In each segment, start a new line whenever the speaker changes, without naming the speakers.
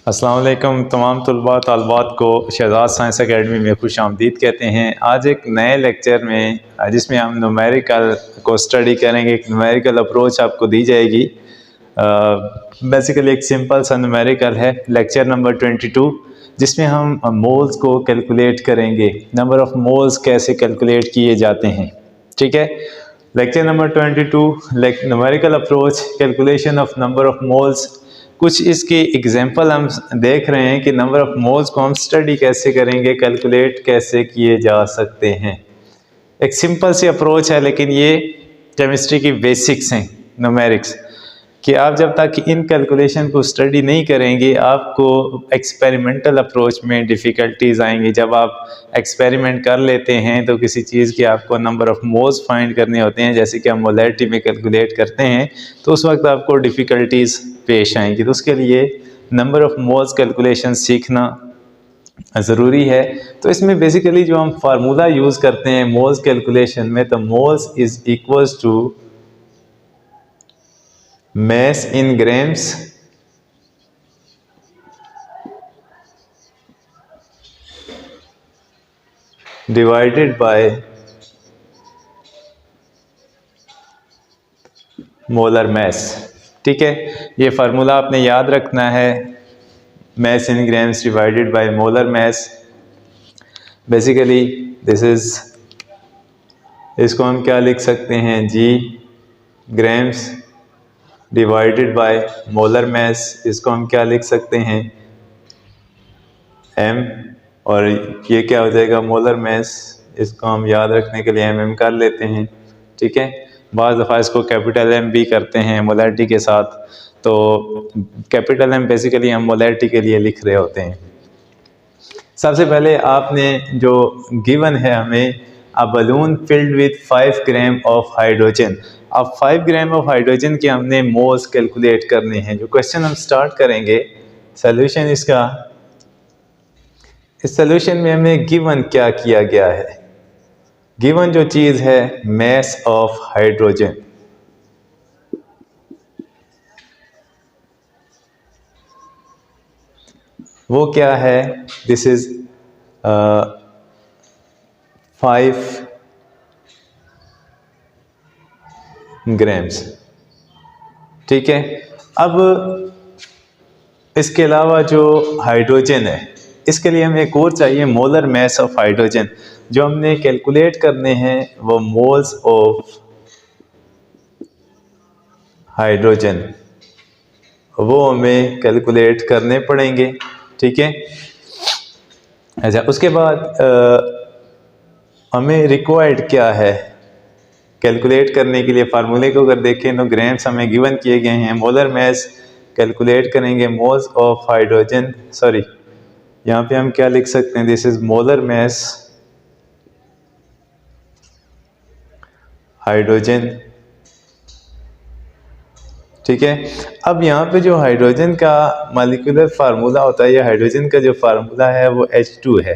अस्सलाम वालेकुम तमाम तलबा तलबात को शहजाद साइंस एकेडमी में खुश आमदीद कहते हैं। आज एक नए लेक्चर में जिसमें हम न्यूमेरिकल को स्टडी करेंगे। एक न्यूमेरिकल अप्रोच आपको दी जाएगी। बेसिकली एक सिंपल सा न्यूमेरिकल है, लेक्चर नंबर 22, जिसमें हम मोल्स को कैलकुलेट करेंगे। नंबर ऑफ़ मोल्स कैसे कैलकुलेट किए जाते हैं, ठीक है। Lecture number 22 numerical approach calculation of number of moles. कुछ इसके एग्जांपल हम देख रहे हैं कि नंबर ऑफ़ मोल्स को हम स्टडी कैसे करेंगे, कैलकुलेट कैसे किए जा सकते हैं। एक सिंपल सी अप्रोच है, लेकिन ये केमिस्ट्री की बेसिक्स हैं न्यूमेरिक्स कि आप जब तक इन कैलकुलेशन को स्टडी नहीं करेंगे आपको एक्सपेरिमेंटल अप्रोच में डिफ़िकल्टीज आएंगी। जब आप एक्सपेरिमेंट कर लेते हैं तो किसी चीज़ की आपको नंबर ऑफ़ मोल्स फाइंड करने होते हैं, जैसे कि हम मोलैरिटी में कैलकुलेट करते हैं, तो उस वक्त आपको डिफ़िकल्टीज़ पेश आएंगी। तो उसके लिए नंबर ऑफ़ मोल्स कैलकुलेशन सीखना ज़रूरी है। तो इसमें बेसिकली जो हम फार्मूला यूज़ करते हैं मोल्स कैलकुलेशन में, तो moles is equals to mass in grams divided by molar mass। ठीक है, ये फार्मूला आपने याद रखना है, mass in grams divided by molar mass। Basically this is, इसको हम क्या लिख सकते हैं, G grams divided by molar mass. इसको हम क्या लिख सकते हैं, M, और ये क्या हो जाएगा, मोलर मैस। इसको हम याद रखने के लिए MM कर लेते हैं, ठीक है। बाज़ दफ़ा इसको कैपिटल M भी करते हैं मोलैरिटी के साथ। तो कैपिटल M बेसिकली हम मोलैरिटी के लिए लिख रहे होते हैं। सबसे पहले आपने जो गिवन है हमें, a balloon filled with 5 gram of hydrogen. अब 5 ग्राम ऑफ हाइड्रोजन के हमने मोल्स कैलकुलेट करने हैं। जो क्वेश्चन हम स्टार्ट करेंगे, सॉल्यूशन इसका, इस सॉल्यूशन में हमें गिवन क्या किया गया है। गिवन जो चीज़ है मास ऑफ हाइड्रोजन, वो क्या है, दिस इज 5 ग्राम्स, ठीक है। अब इसके अलावा जो हाइड्रोजन है, इसके लिए हमें एक और चाहिए, मोलर मास ऑफ हाइड्रोजन। जो हमने कैलकुलेट करने हैं वो मोल्स ऑफ हाइड्रोजन, वो हमें कैलकुलेट करने पड़ेंगे, ठीक है। अच्छा, उसके बाद हमें रिक्वायर्ड क्या है कैलकुलेट करने के लिए। फार्मूले को अगर देखें तो ग्राम्स हमें गिवन किए गए हैं, मोलर मास कैलकुलेट करेंगे मोल्स ऑफ हाइड्रोजन, सॉरी यहाँ पे हम क्या लिख सकते हैं, this is molar mass hydrogen, ठीक है। अब यहाँ पे जो हाइड्रोजन का मॉलिक्यूलर फार्मूला होता है, या हाइड्रोजन का जो फार्मूला है वो H2 है,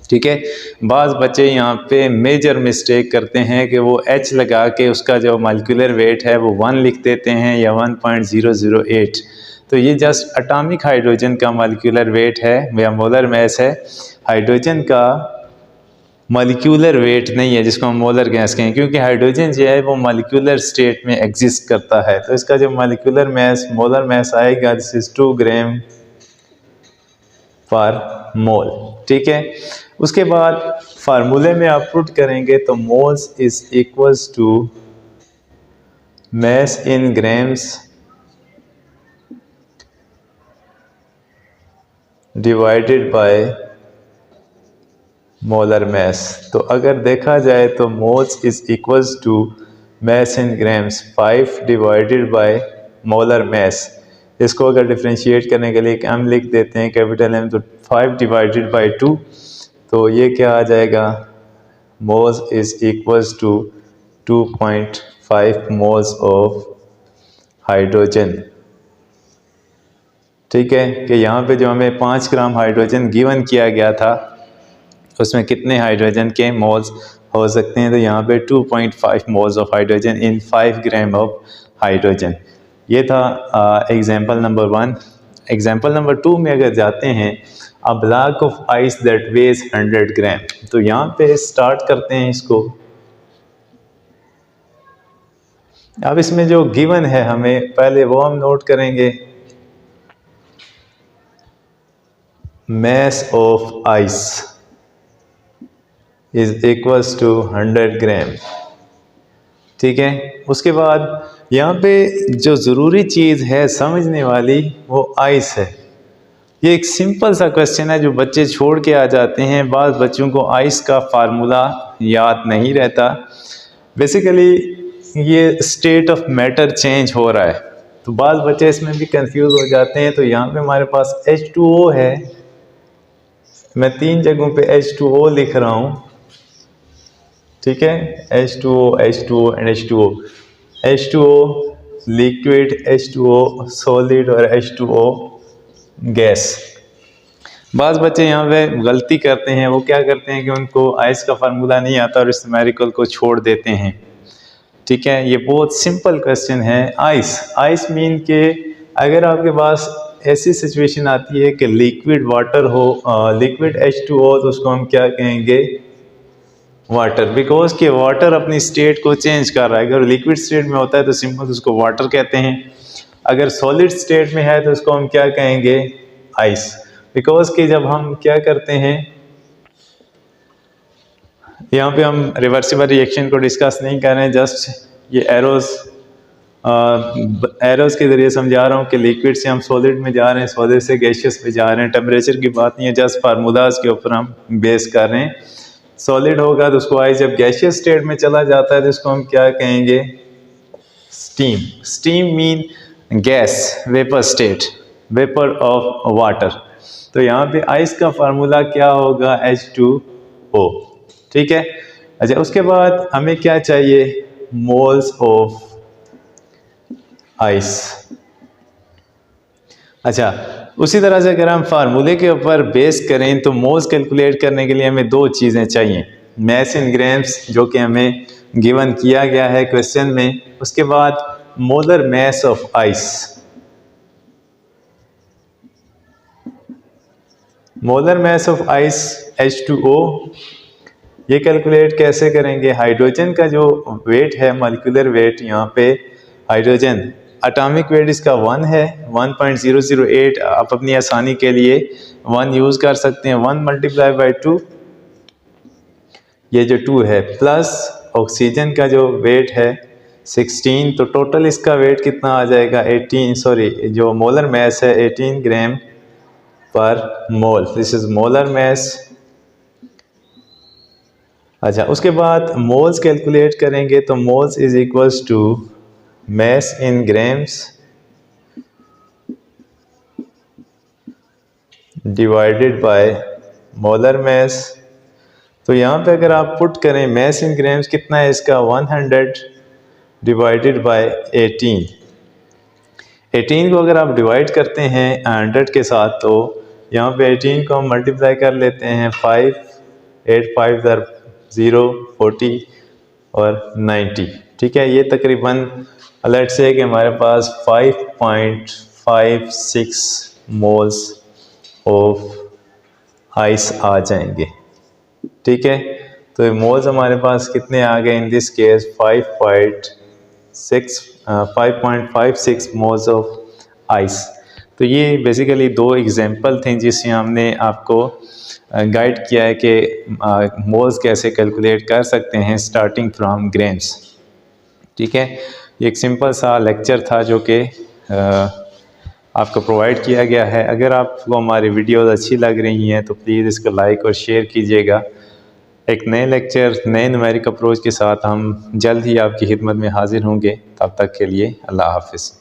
ठीक है। बाज़ बच्चे यहाँ पे मेजर मिस्टेक करते हैं कि वो H लगा के उसका जो मॉलिक्यूलर वेट है वो 1 लिख देते हैं या 1.008। तो ये जस्ट एटॉमिक हाइड्रोजन का मॉलिक्यूलर वेट है या मोलर मास है। हाइड्रोजन का मॉलिक्यूलर वेट नहीं है जिसको हम मोलर गैस कहें, क्योंकि हाइड्रोजन जो है वो मॉलिक्यूलर स्टेट में एग्जिस्ट करता है। तो इसका जो मॉलिक्यूलर मास, मोलर मास आएगा, दिस इज 2 ग्राम पर मोल, ठीक है। उसके बाद फार्मूले में आप पुट करेंगे तो moles is equals to mass in grams divided by molar mass. तो अगर देखा जाए तो moles is equals to mass in grams 5 divided by molar mass. इसको अगर डिफ्रेंशिएट करने के लिए एक M लिख देते हैं, कैपिटल M, तो 5 डिवाइडेड बाय 2, तो ये क्या आ जाएगा, moles is equals to 2.5 moles of hydrogen, ठीक है। कि यहाँ पे जो हमें 5 ग्राम हाइड्रोजन गिवन किया गया था उसमें कितने हाइड्रोजन के मोल्स हो सकते हैं, तो यहाँ पे 2.5 moles of hydrogen in 5 gram of hydrogen. ये था एग्जांपल नंबर 1। एग्जाम्पल नंबर 2 में अगर जाते हैं, a block of ice that weighs 100 gram, तो यहाँ पे स्टार्ट करते हैं इसको। अब इसमें जो गिवन है हमें पहले वो हम नोट करेंगे। mass of ice is equals to 100 ग्राम। ठीक है, उसके बाद यहाँ पे जो ज़रूरी चीज़ है समझने वाली वो आइस है। ये एक सिंपल सा क्वेश्चन है जो बच्चे छोड़ के आ जाते हैं। बाद बच्चों को आइस का फार्मूला याद नहीं रहता। बेसिकली ये स्टेट ऑफ मैटर चेंज हो रहा है, तो बाद बच्चे इसमें भी कंफ्यूज हो जाते हैं। तो यहाँ पे हमारे पास H2O है, मैं 3 जगहों पे H2O लिख रहा हूँ। ठीक है, H2O, H2O and H2O। H2O liquid, H2O solid और H2O गैस। बाज़ बच्चे यहाँ पे गलती करते हैं, वो क्या करते हैं कि उनको आइस का फार्मूला नहीं आता और इस न्यूमेरिकल को छोड़ देते हैं। ठीक है, ये बहुत सिंपल क्वेश्चन है। आइस मीन के अगर आपके पास ऐसी सिचुएशन आती है कि लिक्विड वाटर हो, लिक्विड H2O, तो उसको हम क्या कहेंगे, वाटर, बिकॉज कि वाटर अपनी स्टेट को चेंज कर रहा है। अगर लिक्विड स्टेट में होता है तो सिंपल उसको वाटर कहते हैं, अगर सॉलिड स्टेट में है तो उसको हम क्या कहेंगे, आइस। बिकॉज कि जब हम क्या करते हैं, यहाँ पे हम रिवर्सिबल रिएक्शन को डिस्कस नहीं कर रहे हैं, जस्ट ये एरोज के जरिए समझा रहा हूँ कि लिक्विड से हम सॉलिड में जा रहे हैं, सॉलिड से गैसियस में जा रहे हैं। टेम्परेचर की बात नहीं है, जस्ट फार्मूलाज के ऊपर हम बेस कर रहे हैं। सॉलिड होगा तो उसको आइस, जब गैसियस स्टेट में चला जाता है तो इसको हम क्या कहेंगे, steam. Steam mean gas, vapour state, vapour of water. तो यहाँ पे आइस का फार्मूला क्या होगा, H2O। ठीक है, अच्छा उसके बाद हमें क्या चाहिए, मोल्स ऑफ आइस। अच्छा, उसी तरह से अगर हम फार्मूले के ऊपर बेस करें तो मोल्स कैलकुलेट करने के लिए हमें 2 चीज़ें चाहिए, मैस इन ग्राम्स जो कि हमें गिवन किया गया है क्वेश्चन में, उसके बाद molar mass of ice. Molar mass of ice H2O, ये कैलकुलेट कैसे करेंगे, हाइड्रोजन का जो वेट है, मॉलिक्यूलर वेट, यहाँ पे हाइड्रोजन एटॉमिक वेट इसका 1 है, 1.008। आप अपनी आसानी के लिए 1 यूज़ कर सकते हैं। 1 मल्टीप्लाई बाई 2, ये जो 2 है, प्लस ऑक्सीजन का जो वेट है 16, तो टोटल इसका वेट कितना आ जाएगा, 18, सॉरी जो मोलर मैस है 18 gram per mole. This is molar mass. अच्छा, उसके बाद मोल्स कैलकुलेट करेंगे तो moles is equals to mass in grams divided by molar mass। तो यहाँ पे अगर आप पुट करें mass in grams कितना है इसका, 100 डिवाइडेड बाय 18। 18 को अगर आप डिवाइड करते हैं 100 के साथ, तो यहाँ पे 18 को हम मल्टीप्लाई कर लेते हैं 5, 8 5 0, 40 और 90। ठीक है, ये तकरीबन लेट्स से कि हमारे पास 5.56 मोल्स ऑफ आइस आ जाएंगे। ठीक है, तो मोल्स हमारे पास कितने आ गए, in this case 5.56 moles of ice. तो ये बेसिकली 2 एग्जांपल थे जिससे हमने आपको गाइड किया है कि मोल्स कैसे कैलकुलेट कर सकते हैं स्टार्टिंग फ्रॉम ग्राम्स। ठीक है, ये एक सिंपल सा लेक्चर था जो कि आपको प्रोवाइड किया गया है। अगर आपको हमारी वीडियोस अच्छी लग रही हैं तो प्लीज़ इसको लाइक और शेयर कीजिएगा। एक नए लेक्चर, नए न्यूमेरिक अप्रोच के साथ हम जल्द ही आपकी खिदमत में हाजिर होंगे। तब तक के लिए अल्लाह हाफिज़।